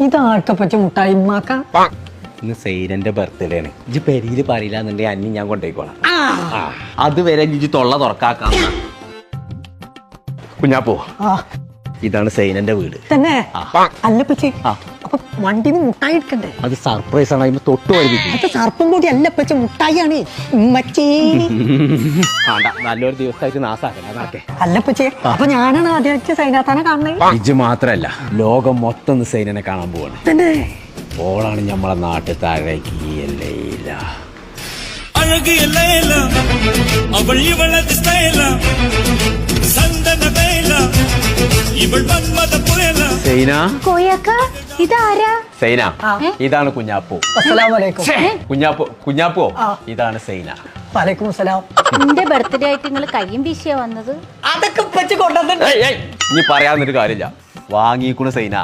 ഇതാർക്കെ പറ്റ മുട്ടായി ഉമ്മാക്ക? ഇന്ന് സൈനന്റെ ബർത്ത്ഡേ ആണ്. ഇജ്ജ് പെരിയില് പറയില്ല എന്നുണ്ടെങ്കിൽ അന്നി ഞാൻ കൊണ്ടുപോയിക്കോളാം. അതുവരെ ഇജ്ജ് തൊള്ള തുറക്കാക്കാം. കുഞ്ഞാപ്പോ, ഇതാണ് സൈനന്റെ വീട്. തന്നെ അല്ല പച്ചേ, അപ്പൊ വണ്ടിന്ന് മുട്ടായി എടുക്കണ്ടേ? അത് സർപ്രൈസ് ആണ്. അതിന് തൊട്ട് വഴിപ്പിക്കും. അത് സർപ്പം കൂടി അല്ല പച്ച, മുട്ടായിയാണ് ഉമ്മച്ചി. വേണ്ട, നല്ലൊരു ദിവസമായിട്ട് നാസാക്കേ. അല്ല പച്ചേ, അപ്പൊ ഞാനാണ് ആദ്യമായിട്ട് സൈനാത്താനെ കാണുന്നത്. ഇജ്ജ് മാത്രല്ല, ലോകം മൊത്തം ഒന്ന് സൈനനെ കാണാൻ പോവാണ്. തന്നെ ഓളാണ് നമ്മളെ നാട്ടിൽ താഴേക്ക് അഴകിയ ലൈല അവൾ ഇവളത് സ്റ്റൈല സന്തന വേല ഇവൾ മന്മത പുയല. സൈന, കോയക്ക ഇതാരാ? സൈന ഇതാണ് കുഞ്ഞാപ്പു. അസ്സലാമു അലൈക്കും. കുഞ്ഞാപ്പു ഇതാണ് സൈന. വലൈക്കും അസ്സലാം. നിന്റെ ബർത്ത്ഡേ ആയിട്ട് നിങ്ങൾ കയ്യും വീശിയാ വന്നത്? അതൊക്കെ പച്ച കൊണ്ടുവന്നിട്ട് ഇനി പറയാന്നൊരു കാര്യമില്ല, വാങ്ങിക്കൂണ് സൈന.